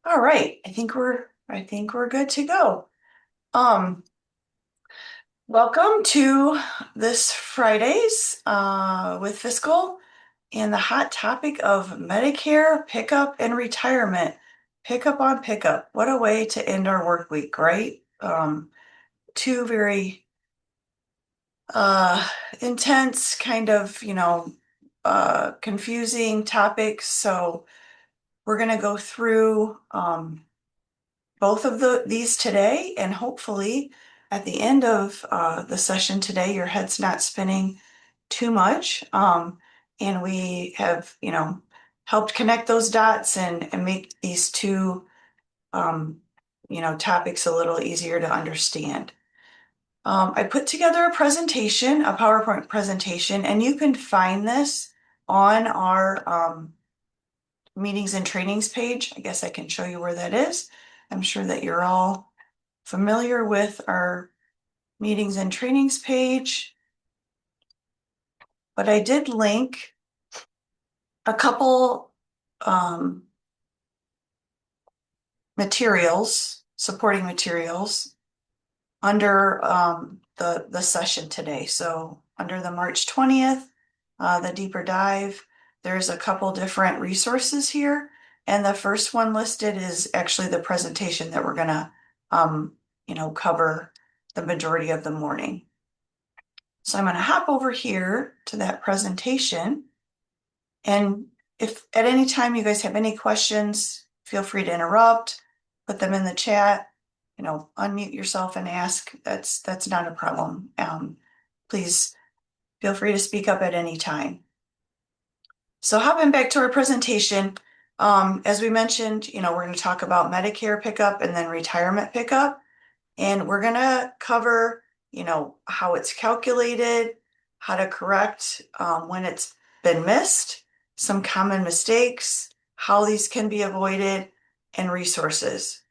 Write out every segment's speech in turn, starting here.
All right, I think we're good to go. Um, Welcome to this Fridays with Fiscal and the hot topic of Medicare pickup and retirement. Pickup on pickup. What a way to end our work week, right? Two very uh intense, kind of, confusing topics. So we're gonna go through both of these today, and hopefully at the end of the session today, your head's not spinning too much. And we have, helped connect those dots and make these two, um, topics a little easier to understand. I put together a presentation, a PowerPoint presentation, and you can find this on our meetings and trainings page. I guess I can show you where that is. I'm sure that you're all familiar with our meetings and trainings page, but I did link a couple materials, supporting materials under the session today. So under the March 20th, the deeper dive, there's a couple different resources here. And the first one listed is actually the presentation that we're gonna cover the majority of the morning. So I'm going to hop over here to that presentation. And if at any time you guys have any questions, feel free to interrupt, put them in the chat, unmute yourself and ask. That's not a problem. Please feel free to speak up at any time. So hopping back to our presentation, as we mentioned, we're going to talk about Medicare pickup and then retirement pickup. And we're gonna cover, how it's calculated, how to correct when it's been missed, some common mistakes, how these can be avoided, and resources.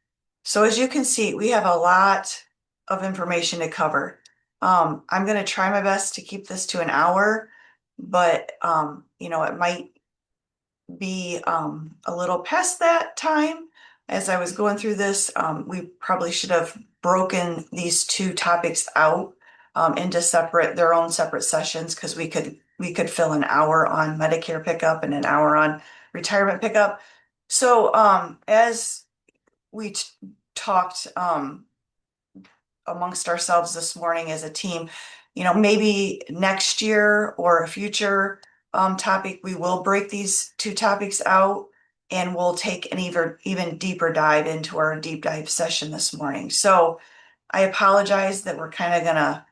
So as you can see, we have a lot of information to cover. I'm gonna try my best to keep this to an hour, but it might be a little past that time. As I was going through this, we probably should have broken these two topics out into their own separate sessions, because we could fill an hour on Medicare pickup and an hour on retirement pickup. So as we talked amongst ourselves this morning as a team, maybe next year or a future topic, we will break these two topics out and we'll take an even deeper dive into our deep dive session this morning. So I apologize that we're kind of gonna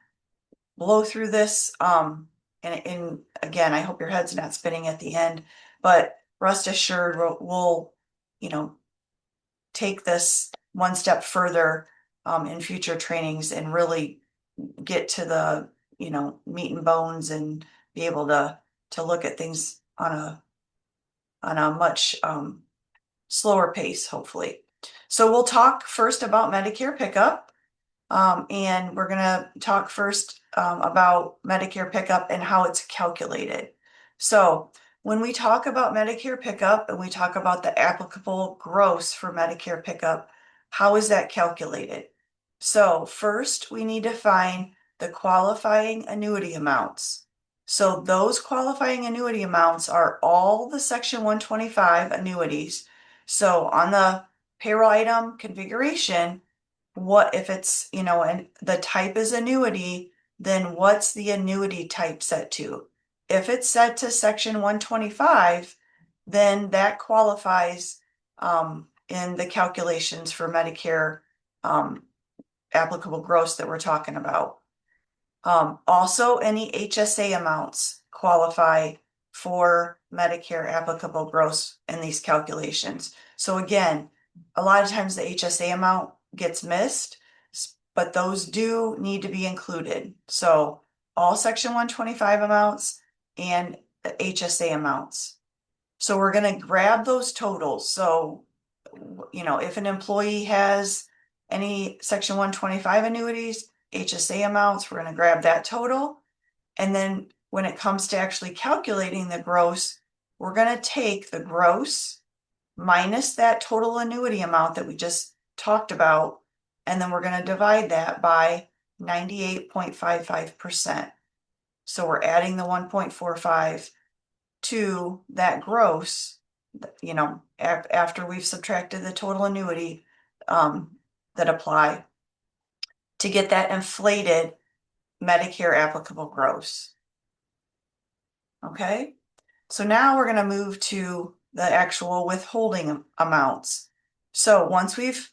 blow through this. And again, I hope your head's not spinning at the end, but rest assured we'll take this one step further in future trainings and really get to the, meat and bones and be able to look at things on a much slower pace, hopefully. So we'll talk first about Medicare pickup. And we're gonna talk first about Medicare pickup and how it's calculated. So when we talk about Medicare pickup and we talk about the applicable gross for Medicare pickup, how is that calculated? So first, we need to find the qualifying annuity amounts. So those qualifying annuity amounts are all the Section 125 annuities. So on the payroll item configuration, what if it's, and the type is annuity, then what's the annuity type set to? If it's set to Section 125, then that qualifies in the calculations for Medicare applicable gross that we're talking about. Also, any HSA amounts qualify for Medicare applicable gross in these calculations. So again, a lot of times the HSA amount gets missed, but those do need to be included. So all Section 125 amounts and the HSA amounts. So we're going to grab those totals. So, if an employee has any Section 125 annuities, HSA amounts, we're going to grab that total. And then when it comes to actually calculating the gross, we're going to take the gross minus that total annuity amount that we just talked about, and then we're going to divide that by 98.55%. So we're adding the 1.45 to that gross, you know, after we've subtracted the total annuity that apply to get that inflated Medicare applicable gross. Okay, so now we're going to move to the actual withholding amounts. So once we've,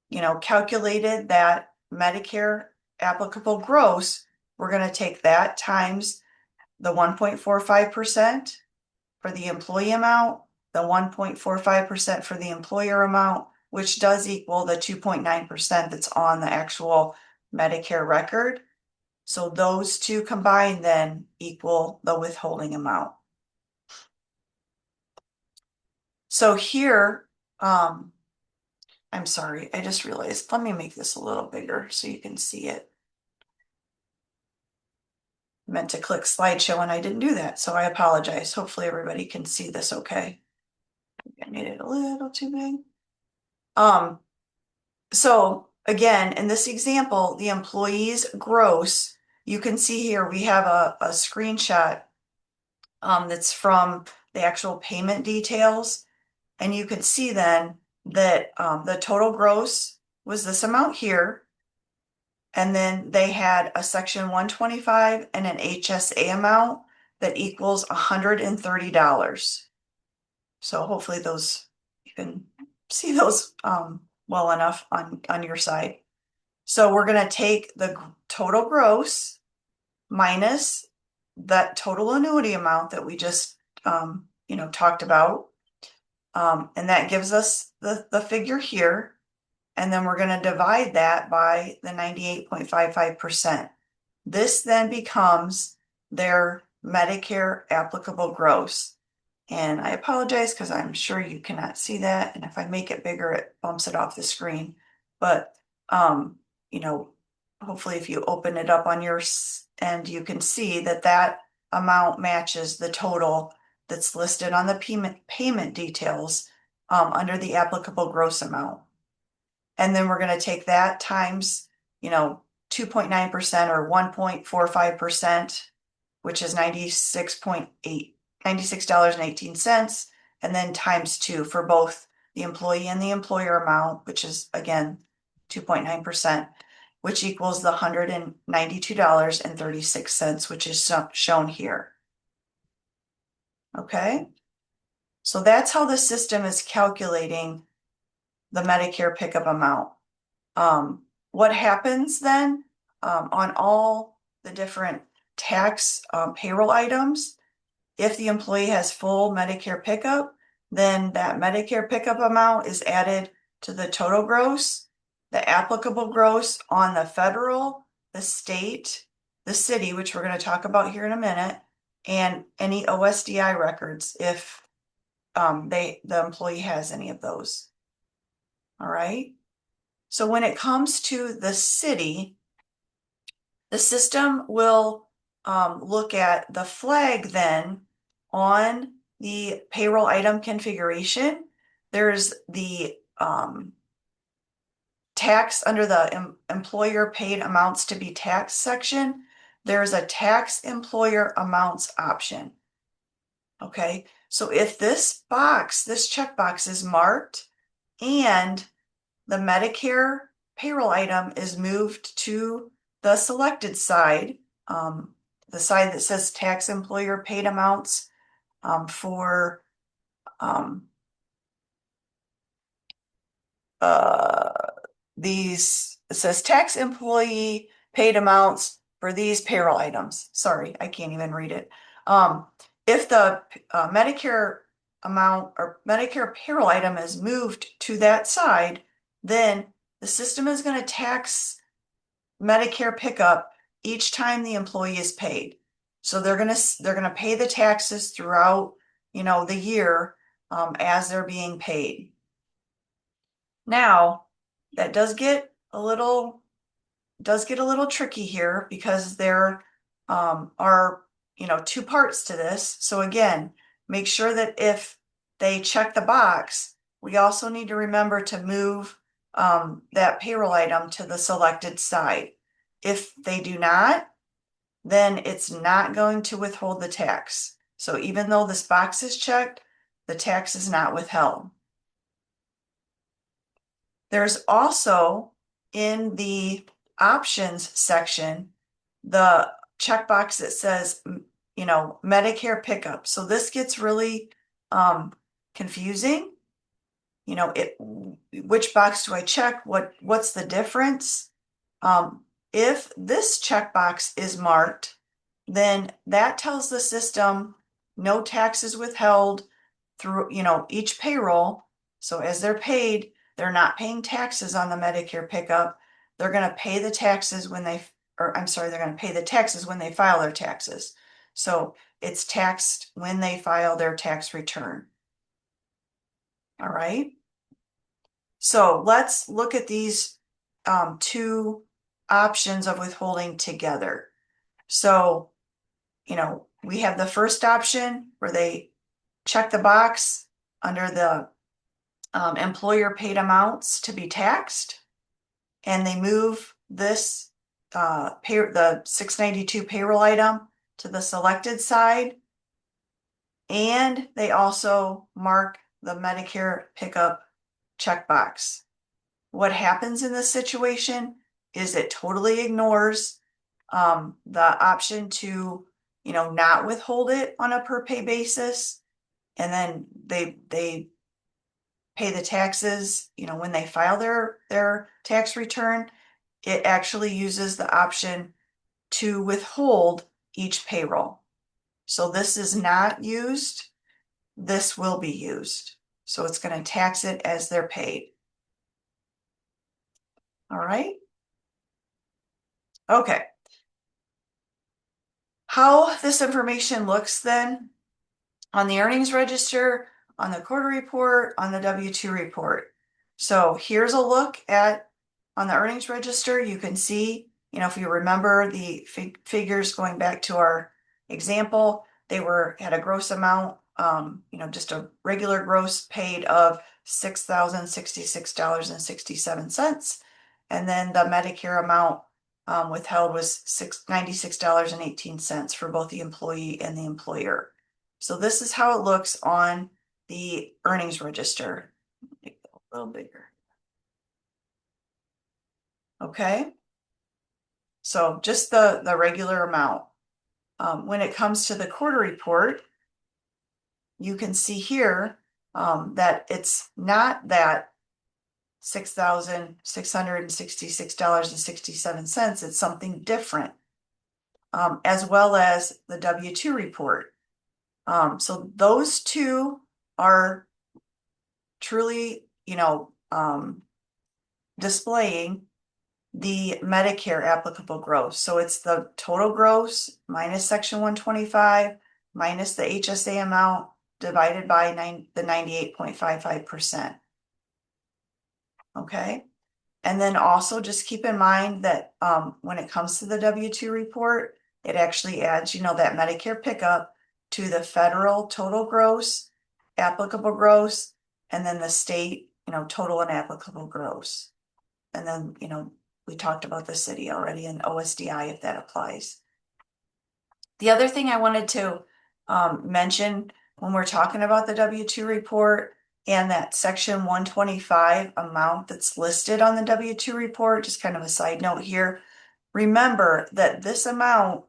you know, calculated that Medicare applicable gross, we're going to take that times the 1.45% for the employee amount, the 1.45% for the employer amount, which does equal the 2.9% that's on the actual Medicare record. So those two combined then equal the withholding amount. So here, I'm sorry, I just realized, let me make this a little bigger so you can see it. I meant to click slideshow and I didn't do that, so I apologize. Hopefully everybody can see this okay. I made it a little too big. So again, in this example, the employee's gross, you can see here we have a screenshot that's from the actual payment details. And you can see then that the total gross was this amount here. And then they had a section 125 and an HSA amount that equals $130. So hopefully those, you can see those well enough on your side. So we're going to take the total gross minus that total annuity amount that we just you know, talked about. And that gives us the figure here. And then we're going to divide that by the 98.55%. This then becomes their Medicare applicable gross. And I apologize because I'm sure you cannot see that. And if I make it bigger, it bumps it off the screen. But, you know, hopefully if you open it up on your end, you can see that that amount matches the total that's listed on the payment details under the applicable gross amount. And then we're going to take that times, you know, 2.9% or 1.45%, which is $96.18, and then times 2 for both the employee and the employer amount, which is again 2.9%, which equals the $192.36, which is shown here. Okay, so that's how the system is calculating the Medicare pickup amount. What happens then on all the different tax payroll items, if the employee has full Medicare pickup, then that Medicare pickup amount is added to the total gross, the applicable gross on the federal, the state, the city, which we're going to talk about here in a minute, and any OSDI records if the employee has any of those. All right. So when it comes to the city, the system will look at the flag then on the payroll item configuration. There's the tax under the employer paid amounts to be taxed section. There's a tax employer amounts option. Okay, so if this box, this checkbox is marked and the Medicare payroll item is moved to the selected side, the side that says tax employer paid amounts for these, it says tax employee paid amounts for these payroll items. Sorry, I can't even read it. If the Medicare amount or Medicare payroll item is moved to that side, then the system is going to tax Medicare pickup each time the employee is paid. So they're going to pay the taxes throughout, you know, the year as they're being paid. Now, that does get a little tricky here because there are, you know, two parts to this. So again, make sure that if they check the box, we also need to remember to move that payroll item to the selected side. If they do not, then it's not going to withhold the tax. So even though this box is checked, the tax is not withheld. There's also in the options section, the checkbox that says, Medicare pickup. So this gets really confusing. Which box do I check? What's the difference? If this checkbox is marked, then that tells the system no taxes withheld through, each payroll. So as they're paid, they're not paying taxes on the Medicare pickup. They're going to pay the taxes when they're going to pay the taxes when they file their taxes. So it's taxed when they file their tax return. All right. So let's look at these two options of withholding together. So, we have the first option where they check the box under the employer paid amounts to be taxed, and they move this the 692 payroll item to the selected side, and they also mark the Medicare pickup checkbox. What happens in this situation is it totally ignores the option to, not withhold it on a per pay basis. And then they pay the taxes, when they file their tax return. It actually uses the option to withhold each payroll. So this is not used. This will be used. So it's going to tax it as they're paid. All right. Okay. How this information looks then on the earnings register, on the quarter report, on the W-2 report. So here's a look at on the earnings register. You can see, if you remember the figures going back to our example, they had a gross amount, just a regular gross paid of $6,066.67. And then the Medicare amount withheld was $96.18 for both the employee and the employer. So this is how it looks on the earnings register. Make it a little bigger. Okay. So just the regular amount. When it comes to the quarter report, you can see here that it's not that $6,666.67. It's something different, as well as the W-2 report. So those two are truly, displaying the Medicare applicable gross. So it's the total gross minus Section 125 minus the HSA amount divided by the 98.55%. Okay. And then also just keep in mind that when it comes to the W-2 report, it actually adds, that Medicare pickup to the federal total gross, applicable gross, and then the state, total and applicable gross. And then, we talked about the city already and OSDI if that applies. The other thing I wanted to mention when we're talking about the W-2 report and that Section 125 amount that's listed on the W-2 report, just kind of a side note here, remember that this amount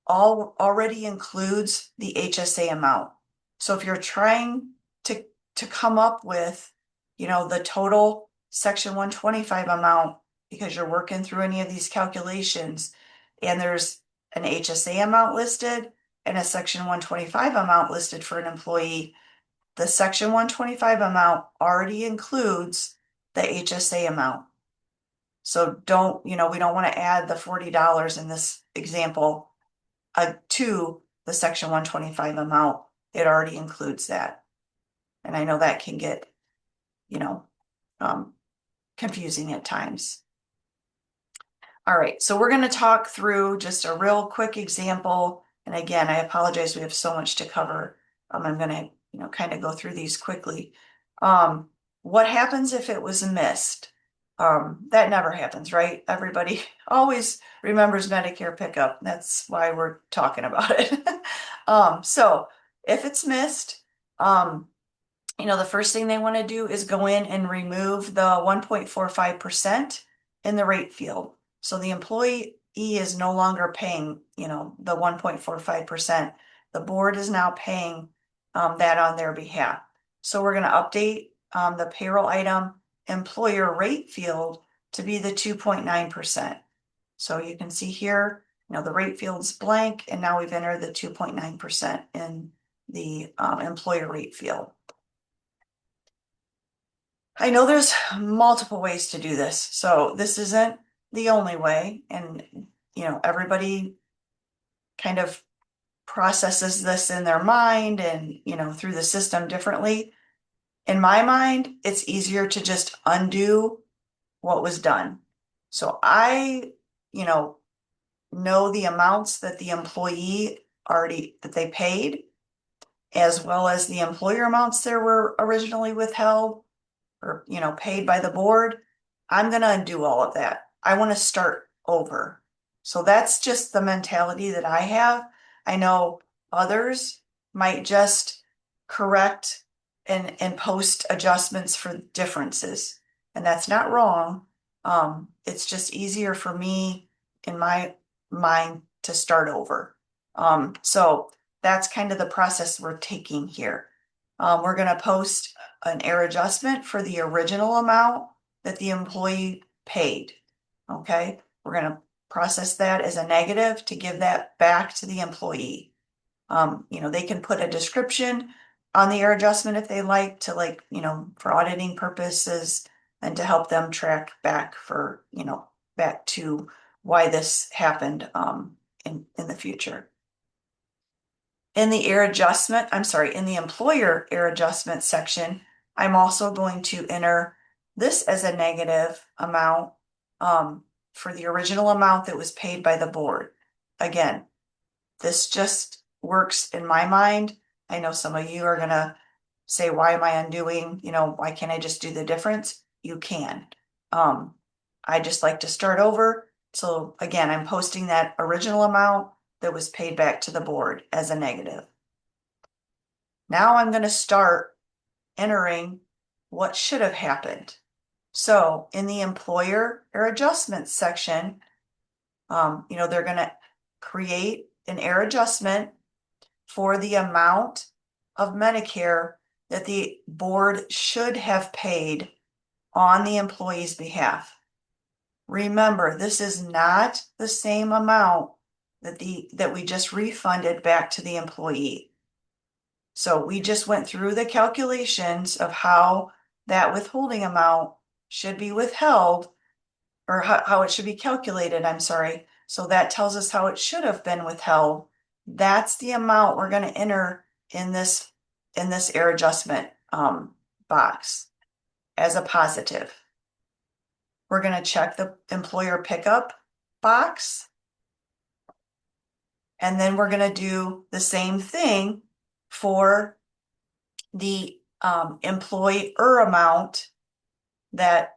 already includes the HSA amount. So if you're trying to come up with, the total Section 125 amount, because you're working through any of these calculations, and there's an HSA amount listed and a Section 125 amount listed for an employee, the Section 125 amount already includes the HSA amount. So we don't want to add the $40 in this example to the Section 125 amount. It already includes that. And I know that can get, confusing at times. All right, so we're going to talk through just a real quick example. And again, I apologize, we have so much to cover. I'm going to, kind of go through these quickly. What happens if it was missed? That never happens, right? Everybody always remembers Medicare pickup. That's why we're talking about it. So if it's missed, the first thing they want to do is go in and remove the 1.45% in the rate field. So the employee is no longer paying, the 1.45%. The board is now paying that on their behalf. So we're going to update the payroll item employer rate field to be the 2.9%. So you can see here, the rate field's blank, and now we've entered the 2.9% in the employer rate field. I know there's multiple ways to do this, so this isn't the only way, and everybody kind of processes this in their mind and through the system differently. In my mind, it's easier to just undo what was done. So I, know the amounts that the employee that they paid, as well as the employer amounts that were originally withheld or, paid by the board. I'm going to undo all of that. I want to start over. So that's just the mentality that I have. I know others might just correct and post adjustments for differences, and that's not wrong. It's just easier for me in my mind to start over. So that's kind of the process we're taking here. We're going to post an error adjustment for the original amount that the employee paid. Okay, we're going to process that as a negative to give that back to the employee. They can put a description on the error adjustment if they like to, for auditing purposes and to help them track back back to why this happened in the future. In the in the employer error adjustment section, I'm also going to enter this as a negative amount for the original amount that was paid by the board. Again, this just works in my mind. I know some of you are going to say, why am I undoing? Why can't I just do the difference? You can. I just like to start over. So again, I'm posting that original amount that was paid back to the board as a negative. Now I'm going to start entering what should have happened. So in the employer error adjustment section, they're going to create an error adjustment for the amount of Medicare that the board should have paid on the employee's behalf. Remember, this is not the same amount that we just refunded back to the employee. So we just went through the calculations of how that withholding amount should be withheld, or how it should be calculated, I'm sorry. So that tells us how it should have been withheld. That's the amount we're going to enter in this error adjustment box as a positive. We're going to check the employer pickup box. And then we're going to do the same thing for the employer amount that,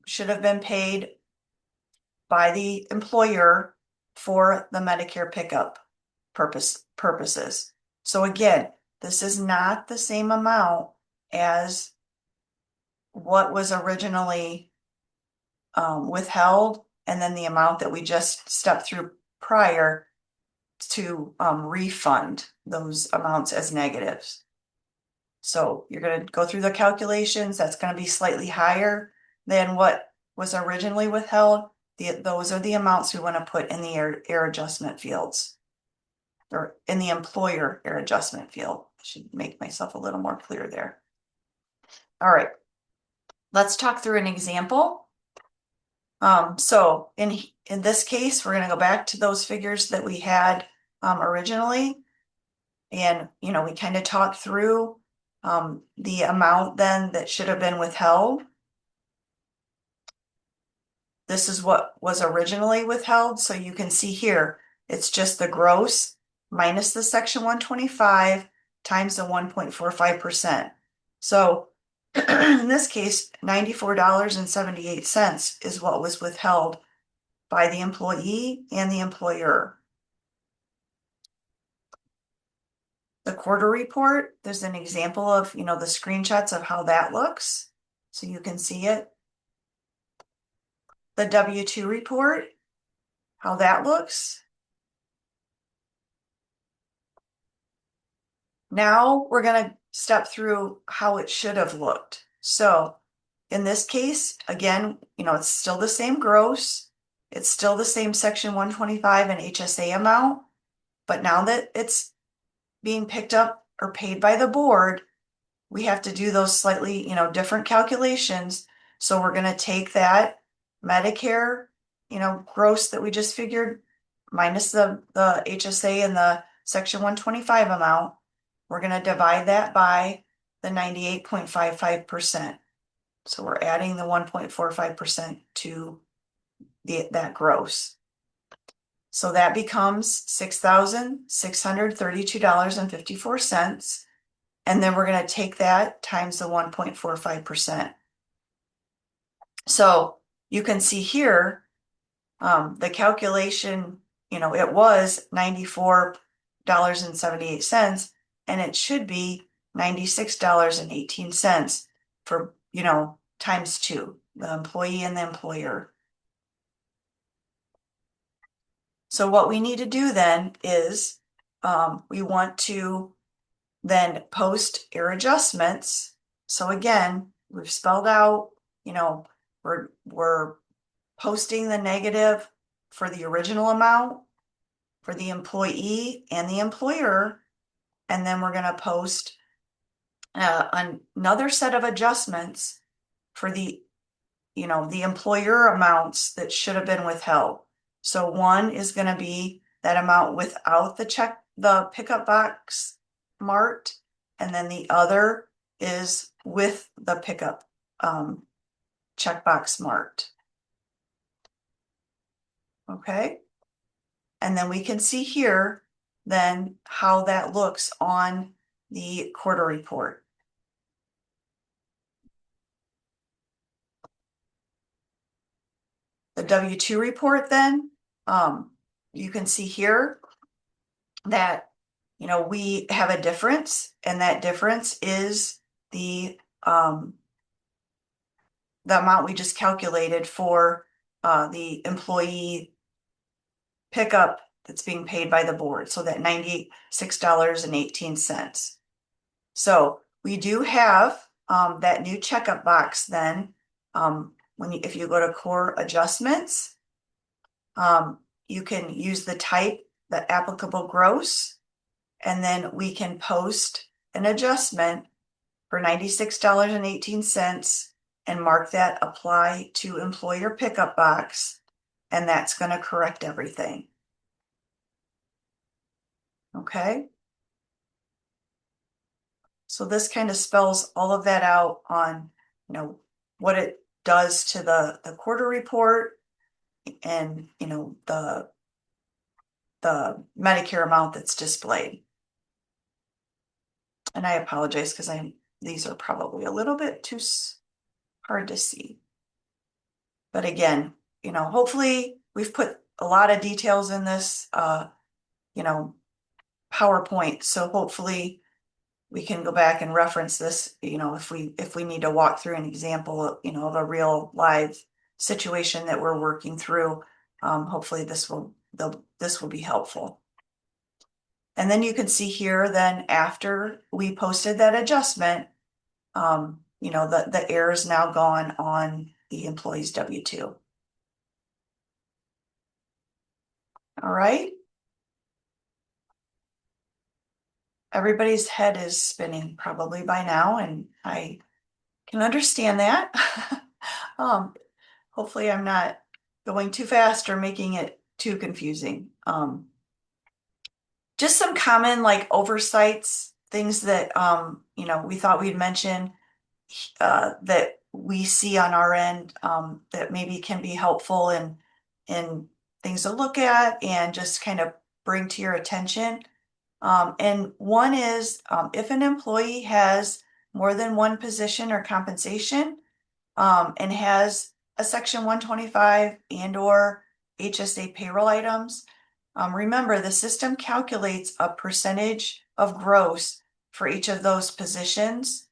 should have been paid by the employer for the Medicare pickup purposes. So again, this is not the same amount as what was originally withheld, and then the amount that we just stepped through prior to refund those amounts as negatives. So you're going to go through the calculations. That's going to be slightly higher than what was originally withheld. Those are the amounts we want to put in the error adjustment fields, or in the employer error adjustment field. I should make myself a little more clear there. All right, let's talk through an example. So in this case, we're going to go back to those figures that we had originally. And, we kind of talked through the amount then that should have been withheld. This is what was originally withheld. So you can see here, it's just the gross minus the section 125 times the 1.45%. So in this case, $94.78 is what was withheld by the employee and the employer. The quarter report, there's an example of, the screenshots of how that looks, so you can see it. The W-2 report, how that looks. Now we're going to step through how it should have looked. So in this case, again, it's still the same gross. It's still the same Section 125 and HSA amount. But now that it's being picked up or paid by the board, we have to do those slightly, different calculations. So we're going to take that Medicare, gross that we just figured, minus the HSA and the Section 125 amount. We're going to divide that by the 98.55%. So we're adding the 1.45% to that gross. So that becomes $6,632.54. And then we're going to take that times the 1.45%. So you can see here, the calculation, it was $94.78, and it should be $96.18 for, times two, the employee and the employer. So what we need to do then is we want to then post error adjustments. So again, we've spelled out, we're posting the negative for the original amount for the employee and the employer, and then we're going to post another set of adjustments for the employer amounts that should have been withheld. So one is going to be that amount without the pickup box marked, and then the other is with the pickup checkbox marked. Okay. And then we can see here then how that looks on the quarter report. The W-2 report then, you can see here that, we have a difference, and that difference is the amount we just calculated for the employee pickup that's being paid by the board. So that $96.18. So we do have that new checkup box then. If you go to core adjustments, you can use the type, the applicable gross, and then we can post an adjustment for $96.18 and mark that apply to employer pickup box, and that's going to correct everything. Okay. So this kind of spells all of that out on, what it does to the quarter report and, the Medicare amount that's displayed. And I apologize because these are probably a little bit too hard to see. But again, hopefully we've put a lot of details in this, PowerPoint. So hopefully we can go back and reference this, if we need to walk through an example, of a real live situation that we're working through. Hopefully this will be helpful. And then you can see here, then after we posted that adjustment, the error is now gone on the employee's W-2. All right. Everybody's head is spinning probably by now, and I can understand that. Hopefully I'm not going too fast or making it too confusing. Just some common oversights, things that, we thought we'd mention that we see on our end that maybe can be helpful in things to look at and just kind of bring to your attention. And one is if an employee has more than one position or compensation and has a Section 125 and or HSA payroll items, remember the system calculates a percentage of gross for each of those positions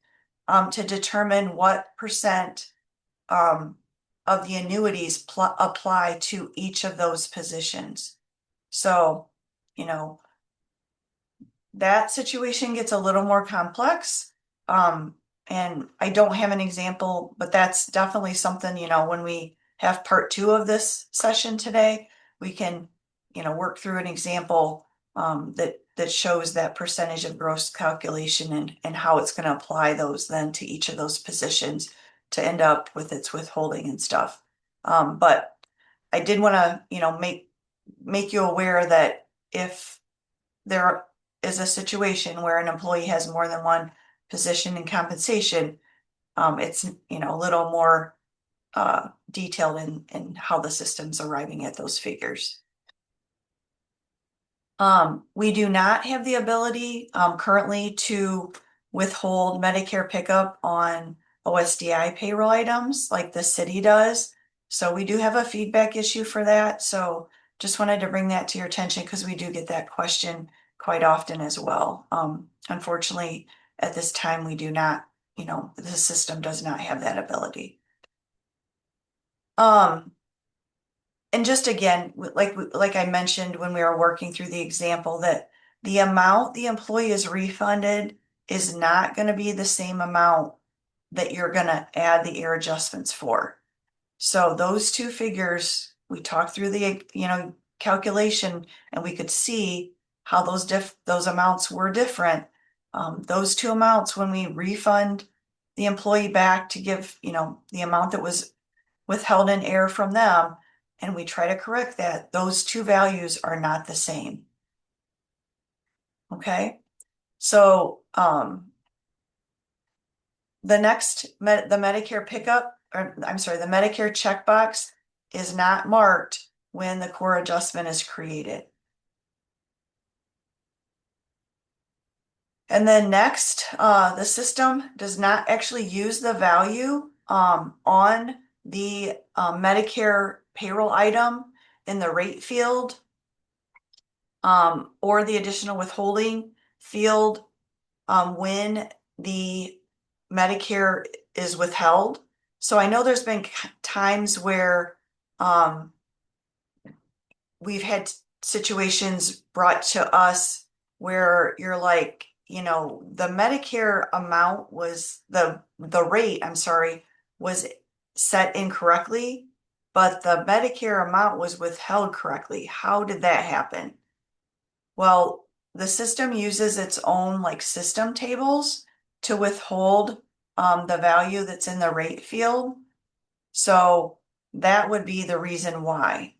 to determine what percent of the annuities apply to each of those positions. So, you know, that situation gets a little more complex. And I don't have an example, but that's definitely something, when we have part two of this session today, we can, work through an example that shows that percentage of gross calculation and how it's going to apply those then to each of those positions to end up with its withholding and stuff. But I did want to, make you aware that if there is a situation where an employee has more than one position and compensation, it's, a little more detailed in how the system's arriving at those figures. We do not have the ability currently to withhold Medicare pickup on OSDI payroll items like the city does. So we do have a feedback issue for that. So just wanted to bring that to your attention because we do get that question quite often as well. Unfortunately, at this time, we do not, the system does not have that ability. And just again, like I mentioned when we were working through the example, that the amount the employee is refunded is not going to be the same amount that you're going to add the air adjustments for. So those two figures, we talked through the, calculation, and we could see how those amounts were different. Those two amounts, when we refund the employee back to give, the amount that was withheld in air from them, and we try to correct that, those two values are not the same. Okay, so the next, the Medicare pickup, or I'm sorry, the Medicare checkbox is not marked when the core adjustment is created. And then next, the system does not actually use the value on the Medicare payroll item in the rate field or the additional withholding field when the Medicare is withheld. So I know there's been times where we've had situations brought to us where you're like, the Medicare amount was the rate, I'm sorry, was set incorrectly, but the Medicare amount was withheld correctly. How did that happen? Well, the system uses its own like system tables to withhold the value that's in the rate field. So that would be the reason why.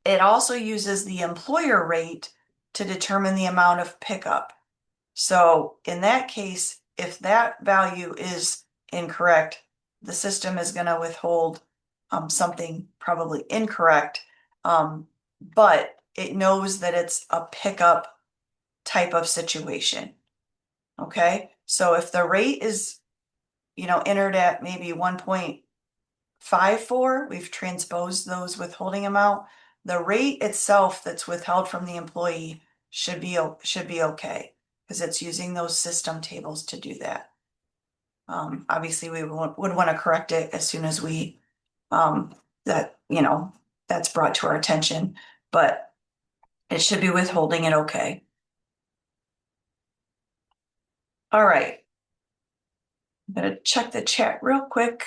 It also uses the employer rate to determine the amount of pickup. So in that case, if that value is incorrect, the system is going to withhold something probably incorrect, but it knows that it's a pickup type of situation. Okay, so if the rate is, entered at maybe 1.54, we've transposed those withholding amount. The rate itself that's withheld from the employee should be okay because it's using those system tables to do that. Obviously, we would want to correct it as soon as we that's brought to our attention, but it should be withholding it okay. All right. I'm going to check the chat real quick.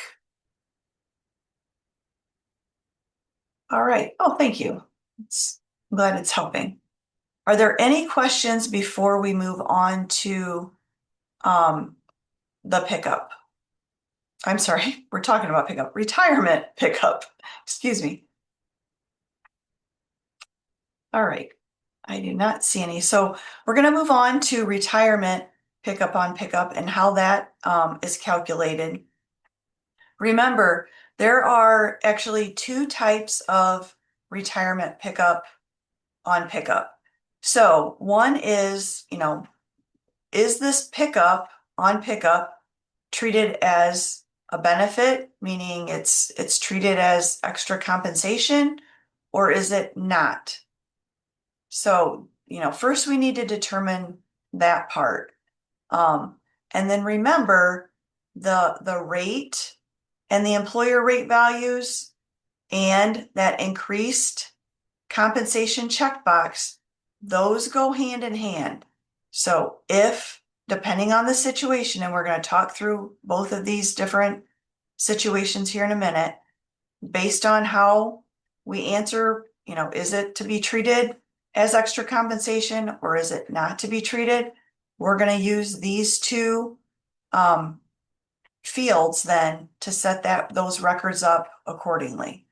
All right. Oh, thank you. I'm glad it's helping. Are there any questions before we move on to the pickup? I'm sorry, we're talking about pickup, retirement pickup. Excuse me. All right. I do not see any. So we're going to move on to retirement pickup on pickup and how that is calculated. Remember, there are actually two types of retirement pickup on pickup. So one is, is this pickup treated as a benefit, meaning it's treated as extra compensation, or is it not? So, first we need to determine that part. And then remember the rate and the employer rate values and that increased compensation checkbox, those go hand in hand. So if, depending on the situation, and we're going to talk through both of these different situations here in a minute, based on how we answer, is it to be treated as extra compensation or is it not to be treated? We're going to use these two fields then to set those records up accordingly.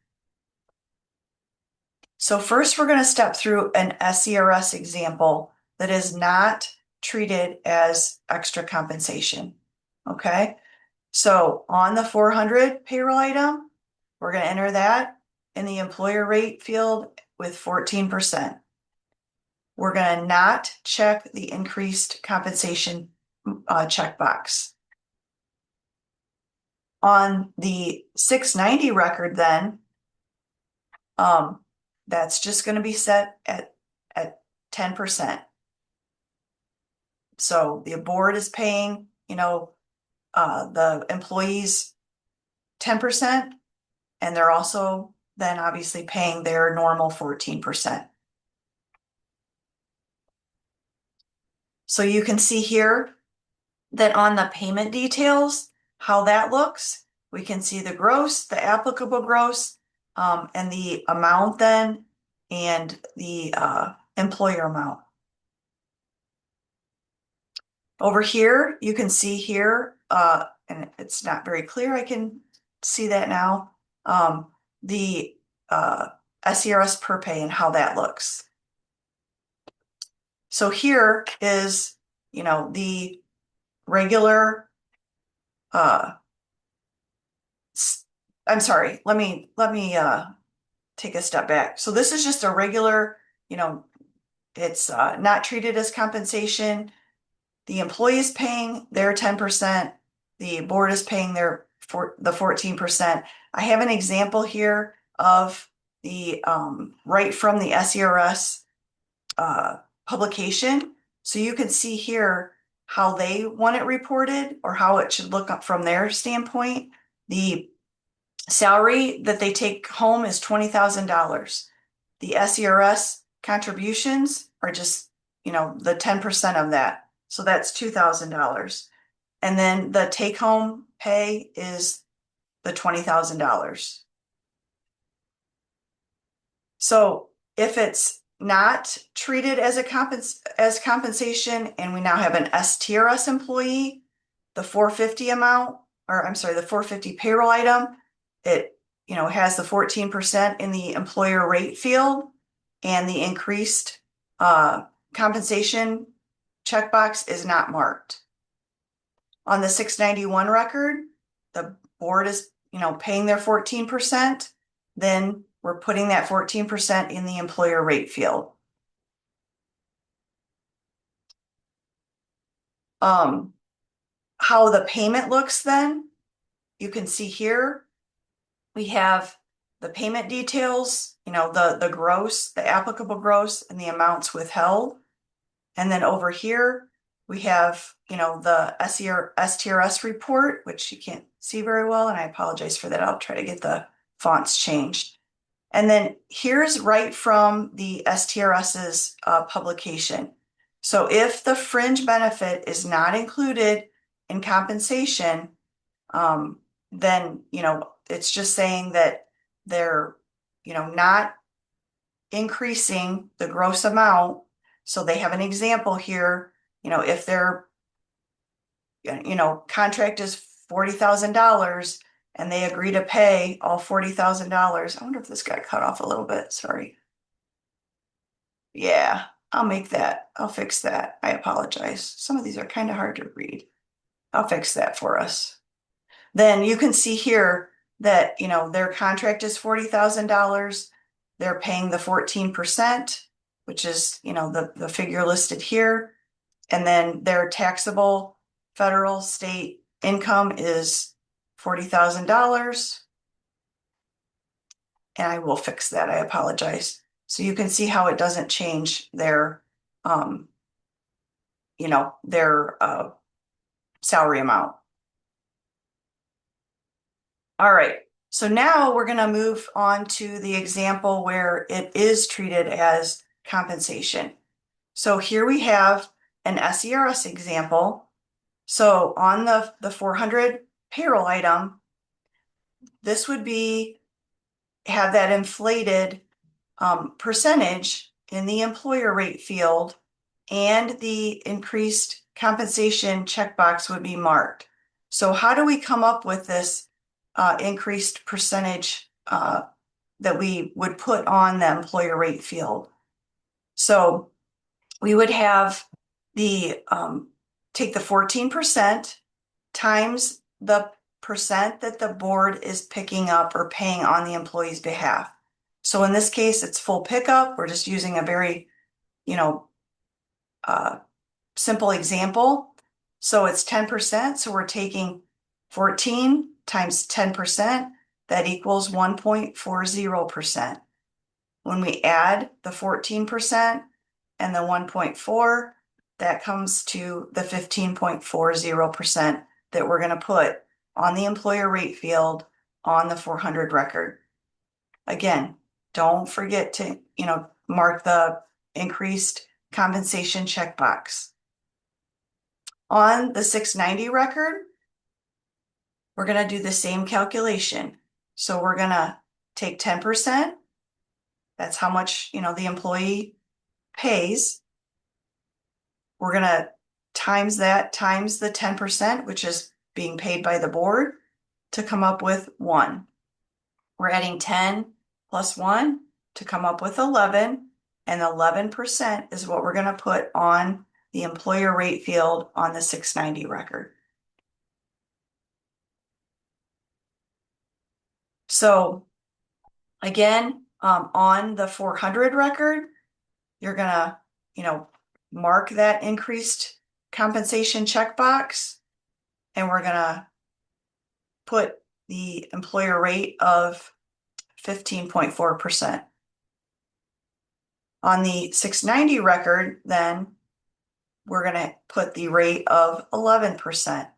So first we're going to step through an SERS example that is not treated as extra compensation. Okay, so on the 400 payroll item, we're going to enter that in the employer rate field with 14%. We're going to not check the increased compensation checkbox. On the 690 record then, that's just going to be set at 10%. So the board is paying, the employees 10%, and they're also then obviously paying their normal 14%. So you can see here that on the payment details, how that looks. We can see the gross, the applicable gross, and the amount then, and the employer amount. Over here, you can see here, and it's not very clear, I can see that now, the SERS per pay and how that looks. So here is, the regular, I'm sorry, let me take a step back. So this is just a regular, it's not treated as compensation. The employee is paying their 10%. The board is paying the 14%. I have an example here of the right from the SERS publication. So you can see here how they want it reported or how it should look up from their standpoint. The salary that they take home is $20,000. The SERS contributions are just, the 10% of that. So that's $2,000. And then the take home pay is the $20,000. So if it's not treated as as compensation, and we now have an STRS employee, the 450 amount, or I'm sorry, the 450 payroll item, it has the 14% in the employer rate field, and the increased compensation checkbox is not marked. On the 691 record, the board is paying their 14%, then we're putting that 14% in the employer rate field. How the payment looks then, you can see here, we have the payment details, the gross, the applicable gross, and the amounts withheld. And then over here, we have, the STRS report, which you can't see very well, and I apologize for that. I'll try to get the fonts changed. And then here's right from the STRS's publication. So if the fringe benefit is not included in compensation, then, it's just saying that they're, not increasing the gross amount. So they have an example here, if their, contract is $40,000 and they agree to pay all $40,000. I wonder if this got cut off a little bit. Sorry. Yeah, I'll fix that. I apologize. Some of these are kind of hard to read. I'll fix that for us. Then you can see here that, their contract is $40,000. They're paying the 14%. which is, the figure listed here. And then their taxable federal state income is $40,000. And I will fix that. I apologize. So you can see how it doesn't change their, their salary amount. All right. So now we're going to move on to the example where it is treated as compensation. So here we have an SERS example. So on the 400 payroll item, this would be have that inflated percentage in the employer rate field, and the increased compensation checkbox would be marked. So how do we come up with this increased percentage that we would put on the employer rate field? So we would have the take the 14% times the percent that the board is picking up or paying on the employee's behalf. So in this case, it's full pickup. We're just using a very, simple example. So it's 10%. So we're taking 14 times 10%. That equals 1.40%. When we add the 14% and the 1.4, that comes to the 15.40% that we're going to put on the employer rate field on the 400 record. Again, don't forget to, mark the increased compensation checkbox. On the 690 record, we're going to do the same calculation. So we're going to take 10%. That's how much, the employee pays. We're going to times that times the 10%, which is being paid by the board, to come up with 1. We're adding 10 plus 1 to come up with 11, and 11% is what we're going to put on the employer rate field on the 690 record. So again, on the 400 record, you're going to, mark that increased compensation checkbox, and we're going to put the employer rate of 15.4%. On the 690 record, then we're going to put the rate of 11%.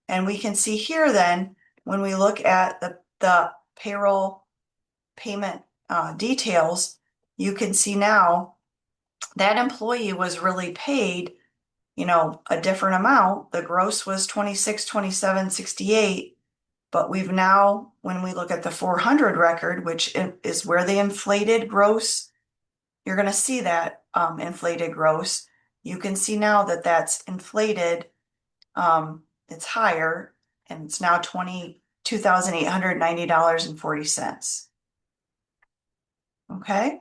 And we can see here then, when we look at the payroll payment details, you can see now that employee was really paid, a different amount. The gross was $26,2768, but we've now, when we look at the 400 record, which is where the inflated gross, you're going to see that inflated gross. You can see now that that's inflated. It's higher, and it's now $22,890.40. Okay.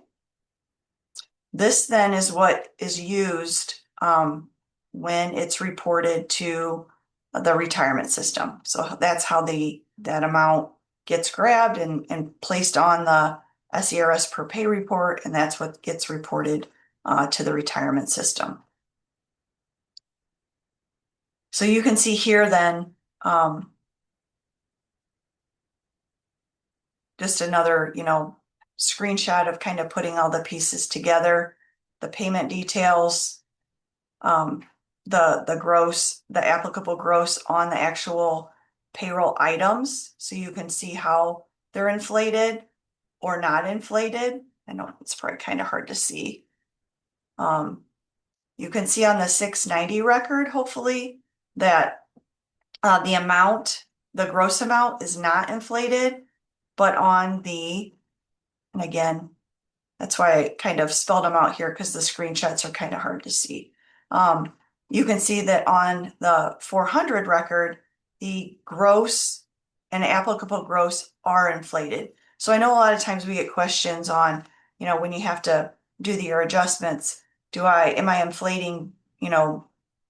This then is what is used when it's reported to the retirement system. So that's how that amount gets grabbed and placed on the SERS per pay report, and that's what gets reported to the retirement system. So you can see here then, just another, screenshot of kind of putting all the pieces together, the payment details, the gross, the applicable gross on the actual payroll items. So you can see how they're inflated or not inflated. I know it's probably kind of hard to see. You can see on the 690 record, hopefully, that the amount, the gross amount is not inflated, but on the, and again, that's why I kind of spelled them out here because the screenshots are kind of hard to see. You can see that on the 400 record, the gross and applicable gross are inflated. So I know a lot of times we get questions on, when you have to do your adjustments, am I inflating,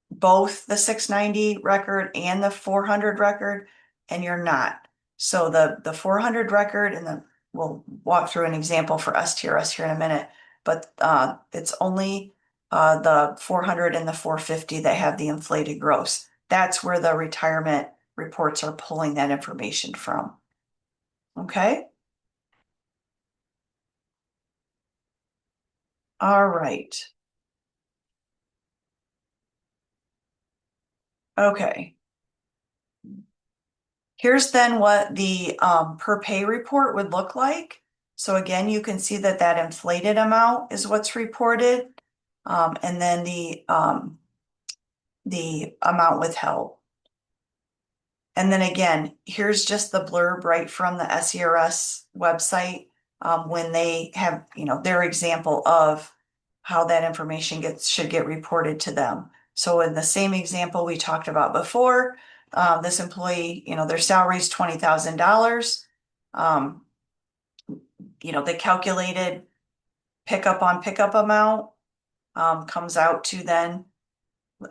both the 690 record and the 400 record? And you're not. So the 400 record, and we'll walk through an example for STRS here in a minute. but it's only the 400 and the 450 that have the inflated gross. That's where the retirement reports are pulling that information from. Okay. All right. Okay. Here's then what the per pay report would look like. So again, you can see that that inflated amount is what's reported, and then the amount withheld. And then again, here's just the blurb right from the SERS website when they have, their example of how that information should get reported to them. So in the same example we talked about before, this employee, their salary is $20,000. The calculated pickup on pickup amount comes out to then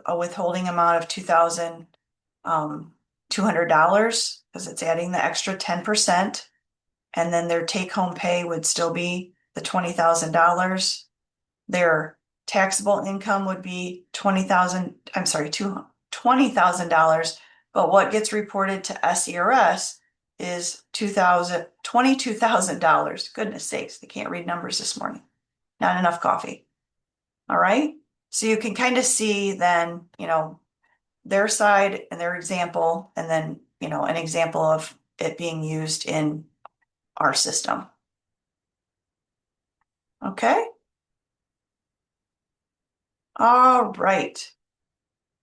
a withholding amount of $2,200 because it's adding the extra 10%. And then their take-home pay would still be the $20,000. Their taxable income would be $20,000. But what gets reported to SERS is $22,000. Goodness sakes, I can't read numbers this morning. Not enough coffee. All right. So you can kind of see then, their side and their example, and then, an example of it being used in our system. Okay. All right.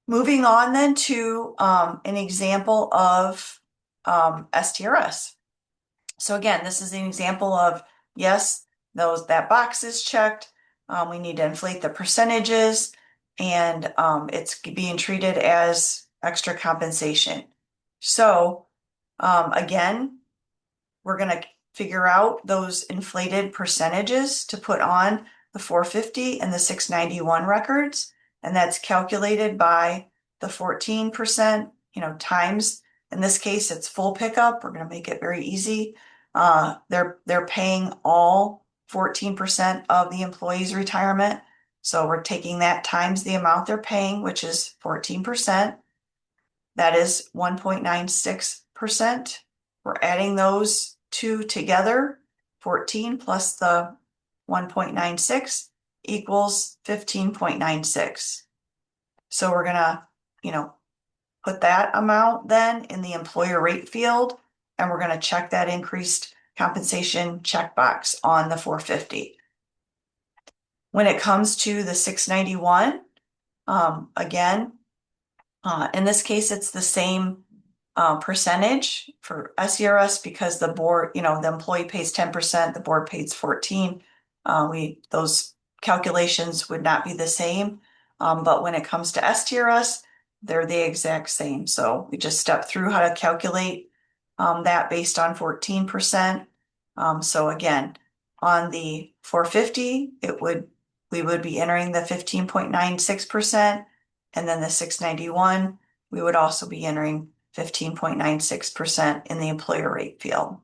Moving on then to an example of STRS. So again, this is an example of, yes, that box is checked. We need to inflate the percentages, and it's being treated as extra compensation. So again, we're going to figure out those inflated percentages to put on the 450 and the 691 records. And that's calculated by the 14%, times, in this case, it's full pickup. We're going to make it very easy. They're paying all 14% of the employee's retirement. So we're taking that times the amount they're paying, which is 14%. That is 1.96%. We're adding those two together. 14 plus the 1.96 equals 15.96. So we're gonna, put that amount then in the employer rate field, and we're gonna check that increased compensation checkbox on the 450. When it comes to the 691, again, in this case, it's the same percentage for SERS because the board, the employee pays 10%, the board pays 14. Those calculations would not be the same. But when it comes to STRS, they're the exact same. So we just step through how to calculate that based on 14%. So again, on the 450, we would be entering the 15.96%, and then the 691, we would also be entering 15.96% in the employer rate field.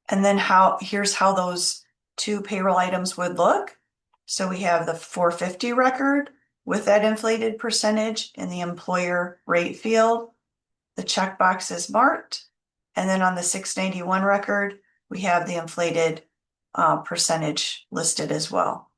And then here's how those two payroll items would look. So we have the 450 record with that inflated percentage in the employer rate field. The checkbox is marked. And then on the 691 record, we have the inflated percentage listed as well.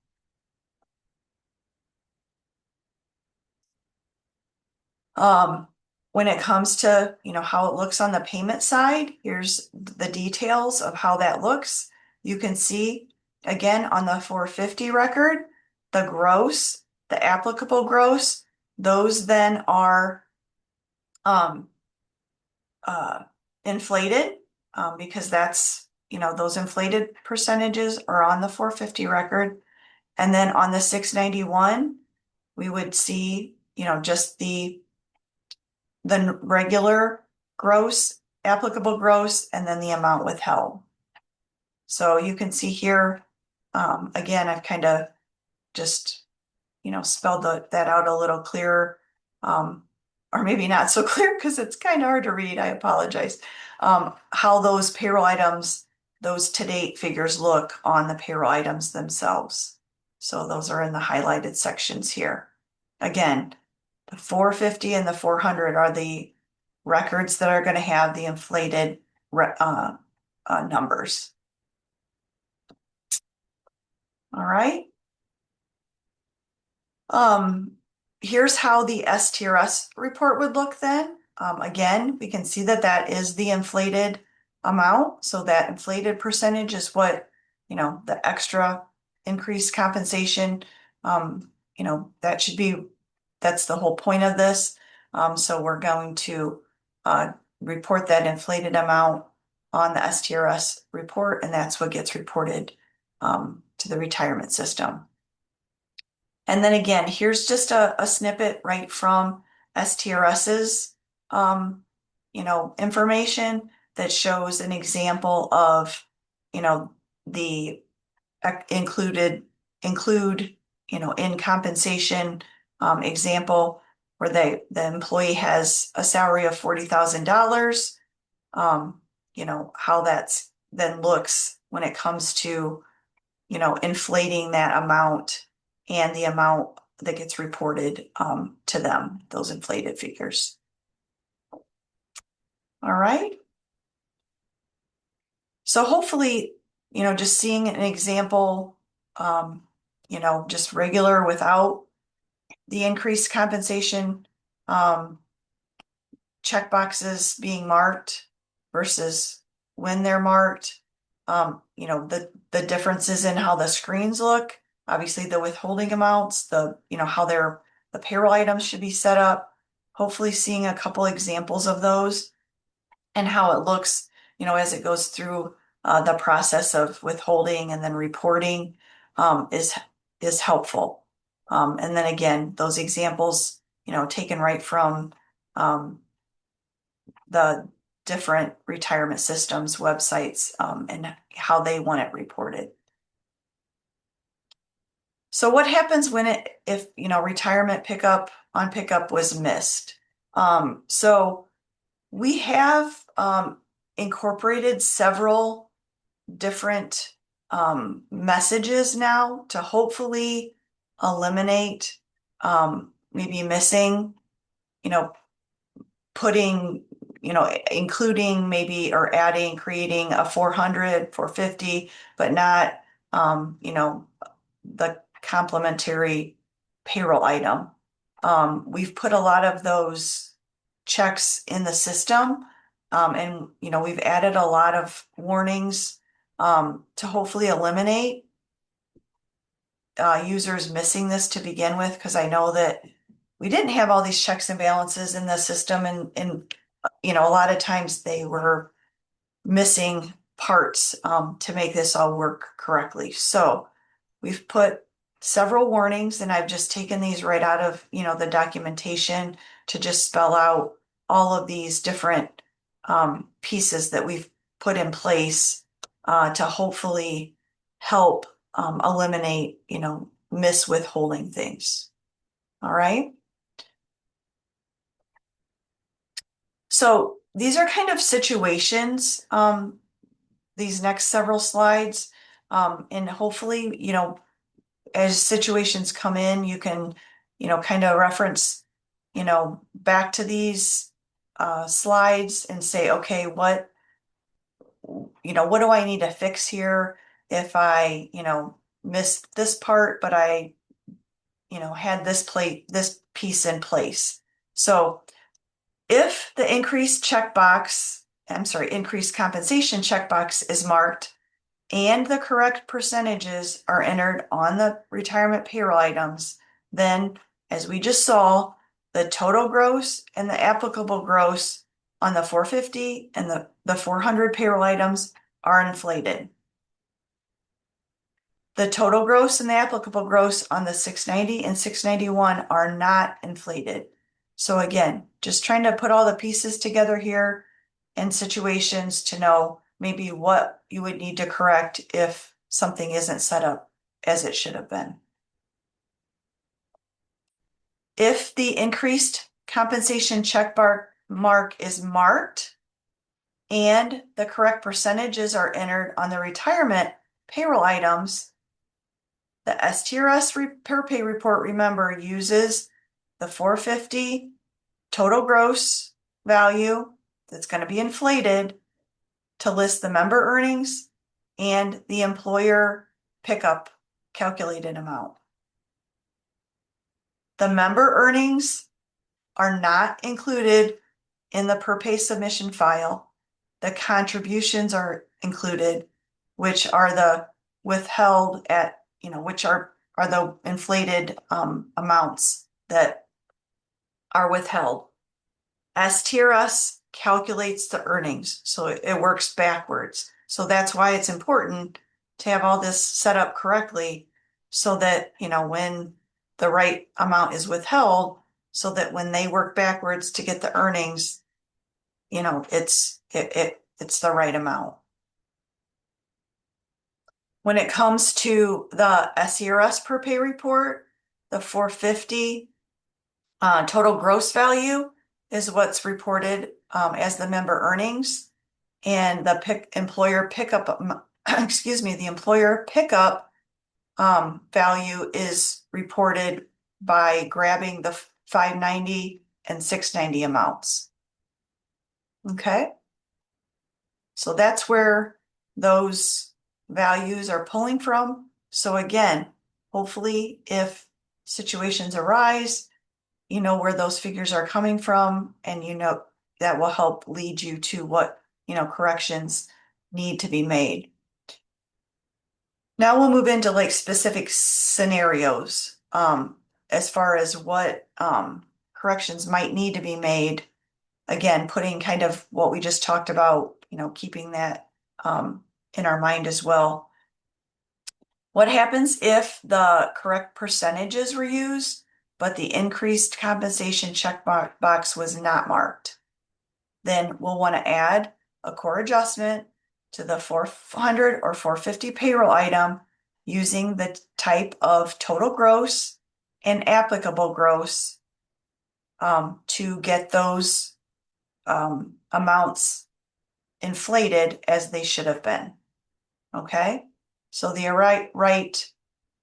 When it comes to, how it looks on the payment side, here's the details of how that looks. You can see, again, on the 450 record, the gross, the applicable gross, those then are inflated because that's, those inflated percentages are on the 450 record. And then on the 691, we would see, just the regular gross, applicable gross, and then the amount withheld. So you can see here, again, I've kind of just, spelled that out a little clearer, or maybe not so clear because it's kind of hard to read. I apologize. How those payroll items those to-date figures look on the payroll items themselves. So those are in the highlighted sections here. Again, the 450 and the 400 are the records that are going to have the inflated numbers. All right. Here's how the STRS report would look then. Again, we can see that that is the inflated amount. So that inflated percentage is what, the extra increased compensation, that should be, that's the whole point of this. So we're going to report that inflated amount on the STRS report, and that's what gets reported to the retirement system. And then again, here's just a snippet right from STRS's, information that shows an example of, the include, in compensation, example where the employee has a salary of $40,000, how that's then looks when it comes to, inflating that amount and the amount that gets reported to them, those inflated figures. All right. So hopefully, just seeing an example, just regular without the increased compensation checkboxes being marked versus when they're marked, the differences in how the screens look, obviously the withholding amounts, how the payroll items should be set up, hopefully seeing a couple examples of those and how it looks, as it goes through the process of withholding and then reporting is helpful. And then again, those examples, taken right from the different retirement systems websites and how they want it reported. So what happens if retirement pickup was missed? So we have incorporated several different messages now to hopefully eliminate maybe missing, putting, including maybe or adding, creating a 400, 450, but not, the complementary payroll item. We've put a lot of those checks in the system, and we've added a lot of warnings to hopefully eliminate users missing this to begin with, because I know that we didn't have all these checks and balances in the system, and a lot of times they were missing parts to make this all work correctly. So we've put several warnings, and I've just taken these right out of the documentation to just spell out all of these different pieces that we've put in place to hopefully help eliminate miswithholding things. All right. So these are kind of situations, these next several slides, and hopefully, as situations come in, you can, kind of reference, back to these slides and say, okay, what do I need to fix here if I, missed this part, but I, had this piece in place. So if the increased compensation checkbox is marked and the correct percentages are entered on the retirement payroll items, then as we just saw, the total gross and the applicable gross on the 450 and the 400 payroll items are inflated. The total gross and the applicable gross on the 690 and 691 are not inflated. So again, just trying to put all the pieces together here in situations to know maybe what you would need to correct if something isn't set up as it should have been. If the increased compensation check mark is marked, and the correct percentages are entered on the retirement payroll items, the STRS per pay report, remember, uses the 450 total gross value that's going to be inflated to list the member earnings and the employer pickup calculated amount. The member earnings are not included in the per pay submission file. The contributions are included, which are the withheld at, which are the inflated amounts that are withheld. STRS calculates the earnings, so it works backwards. So that's why it's important to have all this set up correctly so that, when the right amount is withheld, so that when they work backwards to get the earnings, it's the right amount. When it comes to the SERS per pay report, the 450 total gross value is what's reported as the member earnings, and the employer pickup, the employer pickup value is reported by grabbing the 590 and 690 amounts. Okay, so that's where those values are pulling from. So again, hopefully if situations arise, you know where those figures are coming from, and that will help lead you to what, corrections need to be made. Now we'll move into like specific scenarios as far as what corrections might need to be made. Again, putting kind of what we just talked about, keeping that in our mind as well. What happens if the correct percentages were used, but the increased compensation checkbox was not marked? Then we'll want to add a core adjustment to the 400 or 450 payroll item using the type of total gross and applicable gross to get those amounts inflated as they should have been. Okay, so the right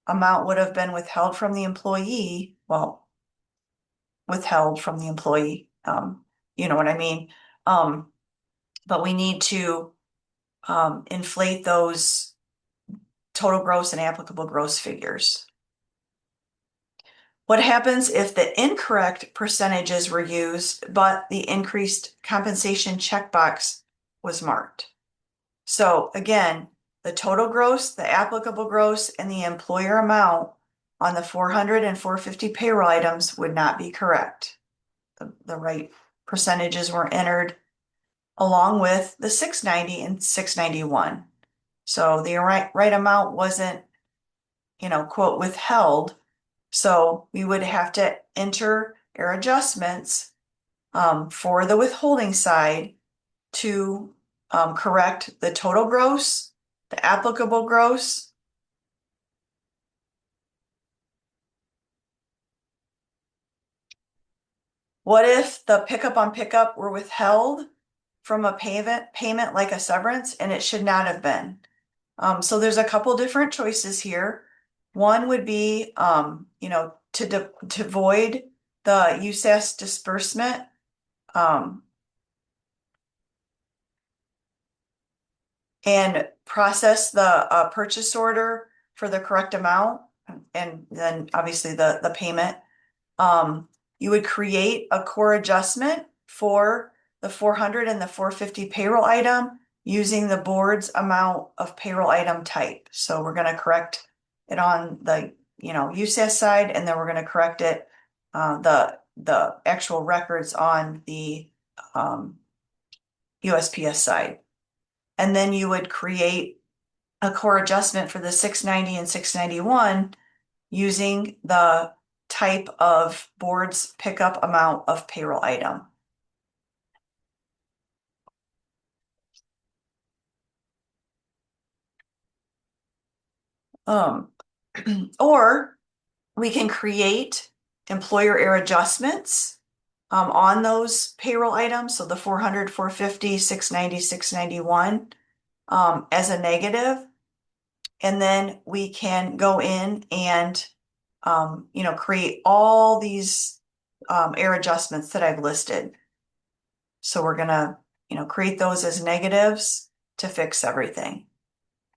amount would have been withheld from the employee. Well, withheld from the employee, you know what I mean? But we need to inflate those total gross and applicable gross figures. What happens if the incorrect percentages were used, but the increased compensation checkbox was marked? So again, the total gross, the applicable gross, and the employer amount on the 400 and 450 payroll items would not be correct. The right percentages were entered along with the 690 and 691. So the right amount wasn't, quote, withheld. So we would have to enter our adjustments for the withholding side to correct the total gross, the applicable gross, what if the pickup on pickup were withheld from a payment like a severance, and it should not have been? So there's a couple different choices here. One would be, to void the USPS disbursement. And process the purchase order for the correct amount, and then obviously the payment. You would create a core adjustment for the 400 and the 450 payroll item using the board's amount of payroll item type. So we're going to correct it on the USPS side, and then we're going to correct it the actual records on the USPS side. And then you would create a core adjustment for the 690 and 691 using the type of board's pickup amount of payroll item. Or we can create employer error adjustments on those payroll items. So the 400, 450, 690, 691 as a negative. And then we can go in and, create all these error adjustments that I've listed. So we're gonna, create those as negatives to fix everything.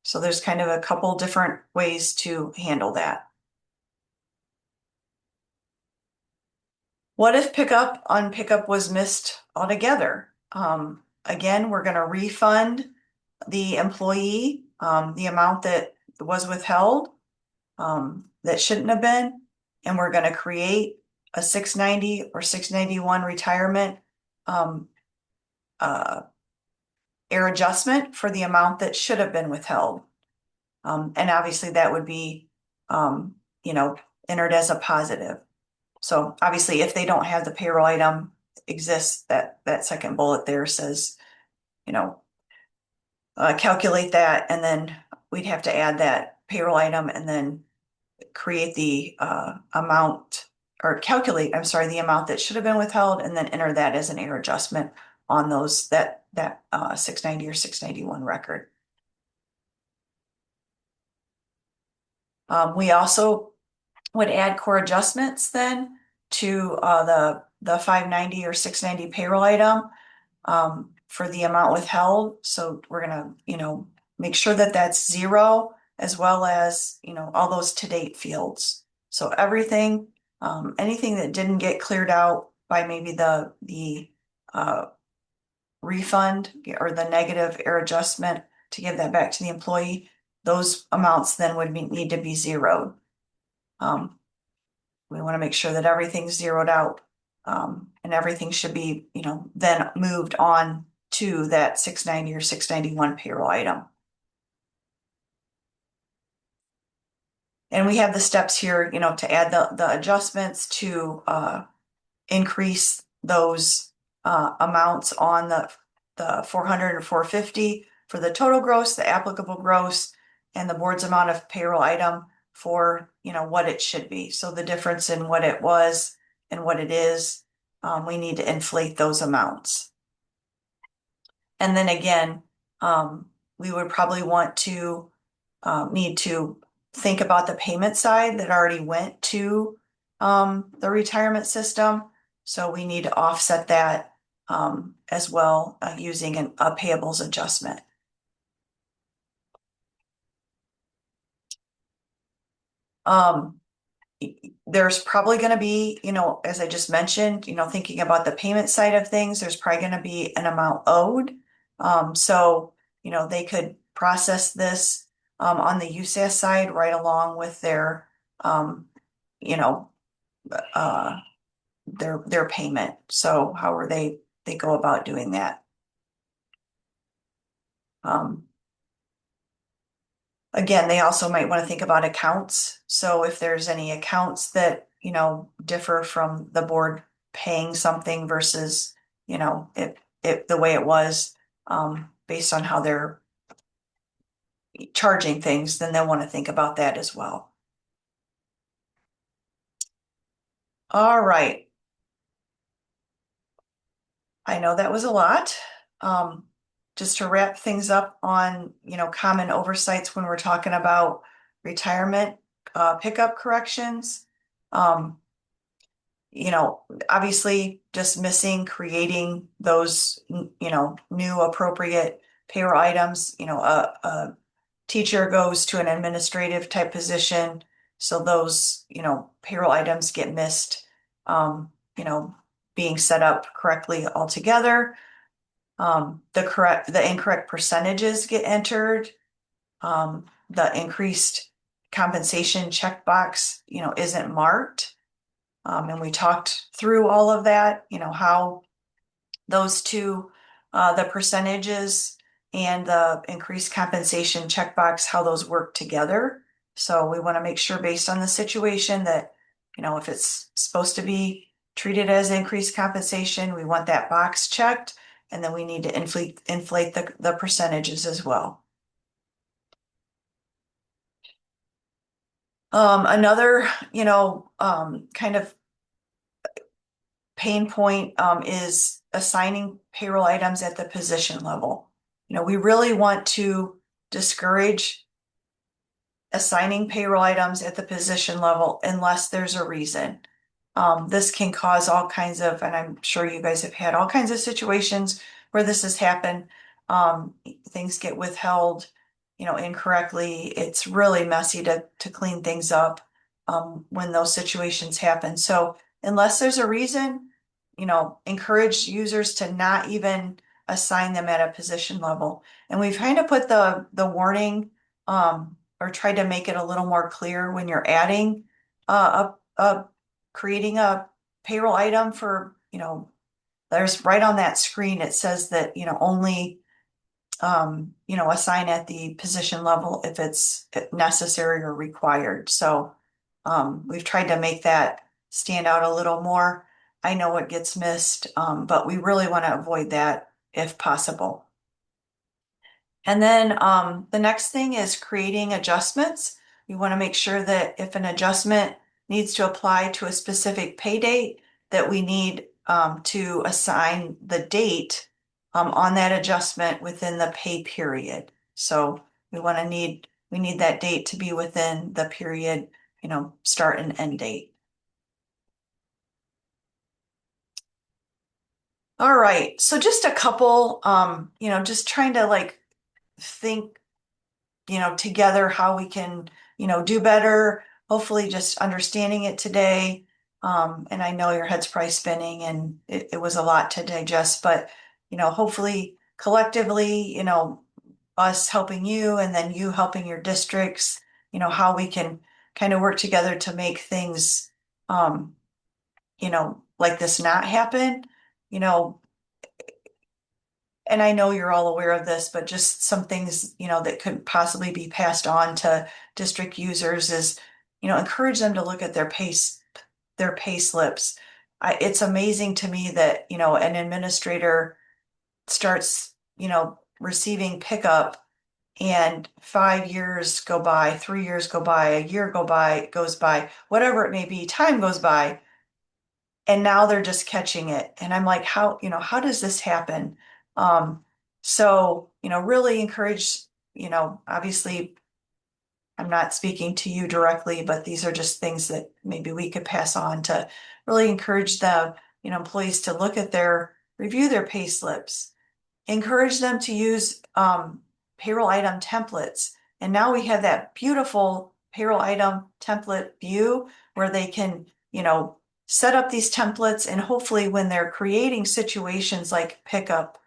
So there's kind of a couple different ways to handle that. What if pickup on pickup was missed altogether? Again, we're gonna refund the employee the amount that was withheld that shouldn't have been, and we're gonna create a 690 or 691 retirement uh, error adjustment for the amount that should have been withheld. And obviously that would be, entered as a positive. So obviously if they don't have the payroll item exists, that second bullet there says, calculate that, and then we'd have to add that payroll item and then create the amount or calculate, I'm sorry, the amount that should have been withheld and then enter that as an error adjustment on those that 690 or 691 record. We also would add core adjustments then to the 590 or 690 payroll item for the amount withheld. So we're gonna, make sure that that's zero, as well as, all those to date fields. So everything, anything that didn't get cleared out by maybe the refund or the negative error adjustment to give that back to the employee, those amounts then would need to be zeroed. We want to make sure that everything's zeroed out, and everything should be, then moved on to that 690 or 691 payroll item. And we have the steps here, to add the adjustments to increase those amounts on the 400 or 450 for the total gross, the applicable gross, and the board's amount of payroll item for, what it should be. So the difference in what it was and what it is, we need to inflate those amounts. And then again, we would probably need to think about the payment side that already went to the retirement system. So we need to offset that as well using a payables adjustment. There's probably going to be, as I just mentioned, thinking about the payment side of things, there's probably going to be an amount owed. So, they could process this on the USPS side right along with their, their payment. So how are they go about doing that? Again, they also might want to think about accounts. So if there's any accounts that, differ from the board paying something versus, if the way it was, based on how they're charging things, then they'll want to think about that as well. All right. I know that was a lot. Just to wrap things up on, common oversights when we're talking about retirement pickup corrections. Obviously just missing creating those, new appropriate payroll items. A teacher goes to an administrative type position, so those, payroll items get missed, being set up correctly altogether. The incorrect percentages get entered. The increased compensation checkbox, isn't marked. And we talked through all of that, how those two, the percentages and the increased compensation checkbox, how those work together. So we want to make sure based on the situation that, if it's supposed to be treated as increased compensation, we want that box checked, and then we need to inflate the percentages as well. Another, kind of pain point is assigning payroll items at the position level. We really want to discourage assigning payroll items at the position level unless there's a reason. This can cause all kinds of, and I'm sure you guys have had all kinds of situations where this has happened. Things get withheld, incorrectly. It's really messy to clean things up when those situations happen. So unless there's a reason, encourage users to not even assign them at a position level. And we've kind of put the warning or tried to make it a little more clear when you're adding creating a payroll item for, there's right on that screen, it says that, only, assign at the position level if it's necessary or required. So, we've tried to make that stand out a little more. I know it gets missed, but we really want to avoid that if possible. And then the next thing is creating adjustments. We want to make sure that if an adjustment needs to apply to a specific pay date, that we need to assign the date on that adjustment within the pay period. So we need that date to be within the period, start and end date. All right, so just a couple, just trying to think, together how we can, do better, hopefully just understanding it today. And I know your head's probably spinning and it was a lot to digest, but, hopefully collectively, us helping you and then you helping your districts, how we can kind of work together to make things, like this not happen, you know, and I know you're all aware of this, but just some things, that could possibly be passed on to district users is, encourage them to look at their pay slips. It's amazing to me that, an administrator starts, receiving pickup and 5 years go by, 3 years go by, a year goes by, whatever it may be, time goes by, and now they're just catching it. And I'm like, how does this happen? So, really encourage, obviously I'm not speaking to you directly, but these are just things that maybe we could pass on to really encourage the, employees to review their pay slips, encourage them to use payroll item templates. And now we have that beautiful payroll item template view where they can, set up these templates, and hopefully when they're creating situations like pickup,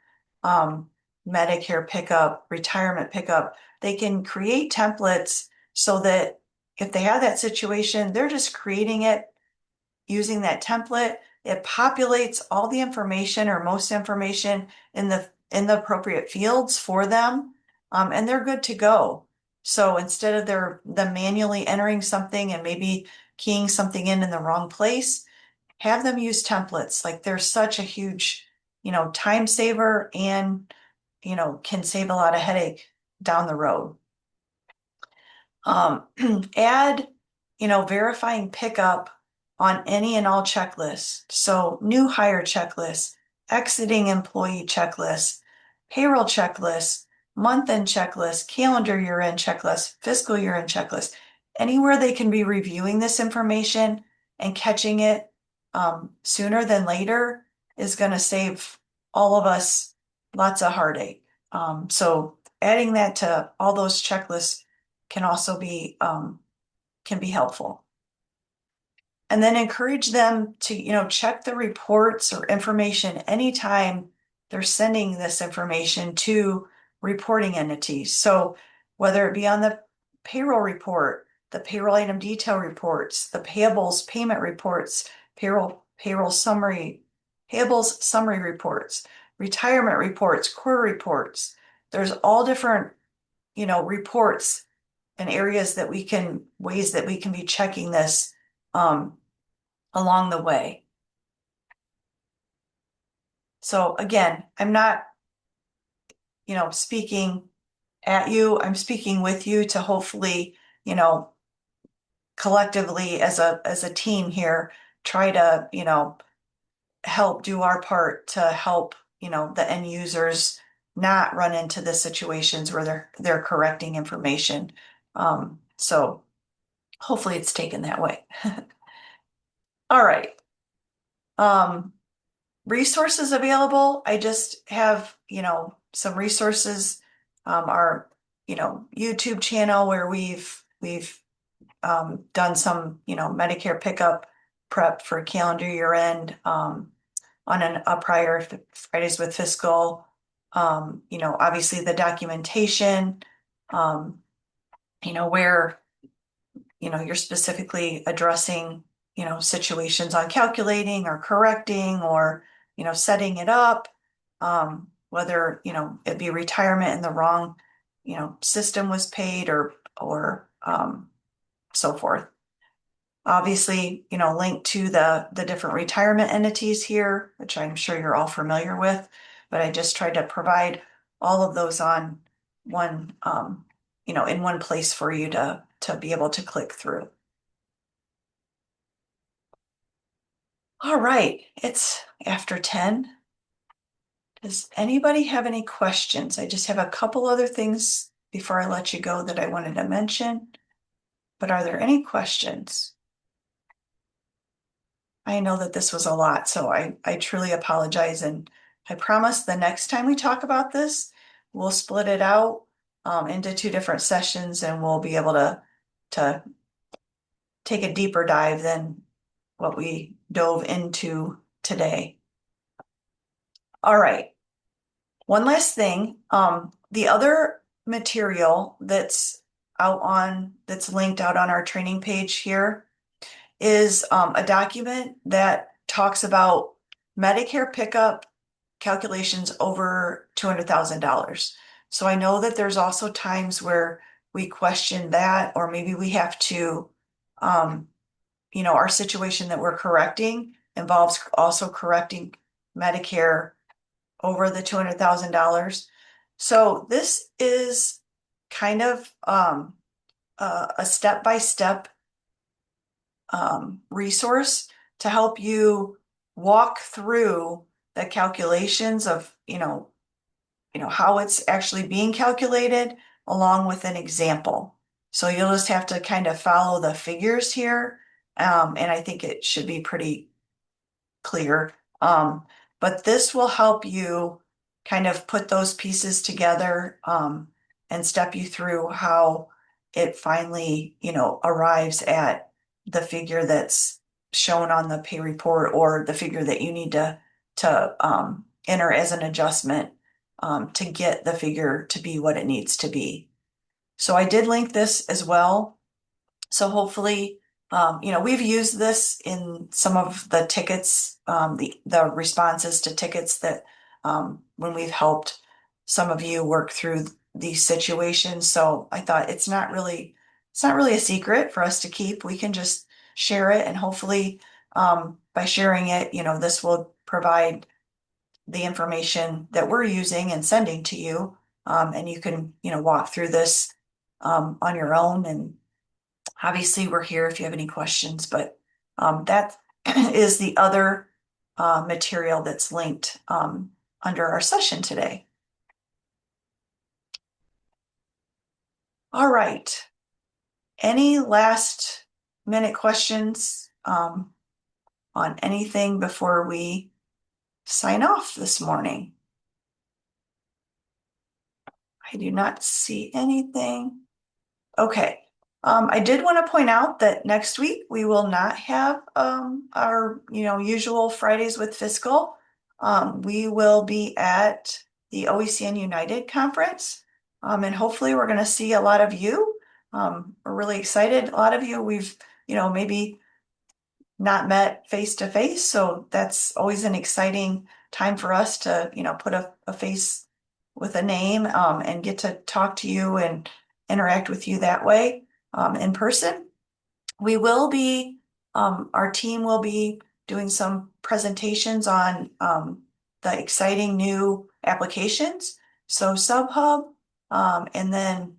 Medicare pickup, retirement pickup, they can create templates so that if they have that situation, they're just creating it using that template. It populates all the information or most information in the appropriate fields for them, and they're good to go. So instead of them manually entering something and maybe keying something in the wrong place, have them use templates. Like they're such a huge, time saver and, can save a lot of headache down the road. Add, verifying pickup on any and all checklists. So new hire checklists, exiting employee checklists, payroll checklists, month-end checklists, calendar year-end checklists, fiscal year-end checklists. Anywhere they can be reviewing this information and catching it sooner than later is going to save all of us lots of heartache. So adding that to all those checklists can also be helpful. And then encourage them to, check the reports or information anytime they're sending this information to reporting entities. So whether it be on the payroll report, the payroll item detail reports, the payables payment reports, payables summary reports, retirement reports, core reports. There's all different, reports and ways that we can be checking this along the way. So again, I'm not, speaking at you, I'm speaking with you to hopefully, collectively as a team here, try to, help do our part to help, the end users not run into the situations where they're correcting information. So hopefully it's taken that way. All right. Um, Resources available. I just have, some resources. Our, YouTube channel where we've done some, Medicare pickup prep for calendar year end, on a prior Fridays with Fiscal. Obviously the documentation, um, where, you're specifically addressing, situations on calculating or correcting or, setting it up. Whether, it be retirement and the wrong, system was paid or so forth. Obviously, linked to the different retirement entities here, which I'm sure you're all familiar with, but I just tried to provide all of those on one, in one place for you to be able to click through. All right, it's after 10. Does anybody have any questions? I just have a couple other things before I let you go that I wanted to mention, but are there any questions? I know that this was a lot, so I truly apologize. And I promise the next time we talk about this, we'll split it out into two different sessions and we'll be able to take a deeper dive than what we dove into today. All right. One last thing, the other material that's linked out on our training page here is a document that talks about Medicare pickup calculations over $200,000. So I know that there's also times where we question that, or maybe we have to, our situation that we're correcting involves also correcting Medicare over the $200,000. So this is kind of a step-by-step resource to help you walk through the calculations of, how it's actually being calculated along with an example. So you'll just have to kind of follow the figures here. And I think it should be pretty clear. But this will help you kind of put those pieces together, and step you through how it finally, arrives at the figure that's shown on the pay report or the figure that you need to enter as an adjustment, to get the figure to be what it needs to be. So I did link this as well. So hopefully, we've used this in some of the tickets, the responses to tickets that, when we've helped some of you work through these situations. So I thought it's not really a secret for us to keep. We can just share it, and hopefully, by sharing it, this will provide the information that we're using and sending to you. And you can, walk through this, on your own. And obviously, we're here if you have any questions, but that is the other material that's linked under our session today. All right. Any last minute questions on anything before we sign off this morning? I do not see anything. Okay. I did want to point out that next week we will not have our usual Fridays with Fiscal. We will be at the OECN United conference, and hopefully we're going to see a lot of you. We're really excited. A lot of you we've maybe not met face to face, so that's always an exciting time for us to put a face with a name, and get to talk to you and interact with you that way, in person. We will be, our team will be doing some presentations on the exciting new applications. So SubHub, and then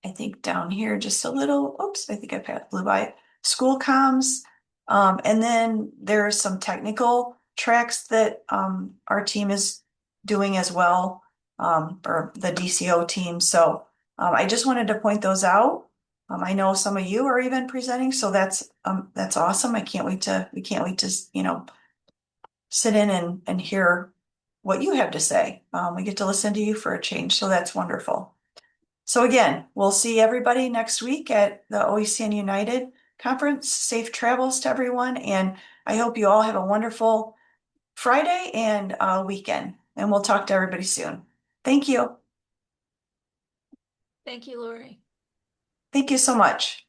I think down here just a little, oops, I think I blew by it. School comms, and then there's some technical tracks that our team is doing as well, or the DCO team. So I just wanted to point those out. I know some of you are even presenting, so that's awesome. We can't wait to, sit in and hear what you have to say. We get to listen to you for a change, so that's wonderful. So again, we'll see everybody next week at the OECN United conference. Safe travels to everyone, and I hope you all have a wonderful Friday and weekend, and we'll talk to everybody soon. Thank you. Thank you, Lori. Thank you so much.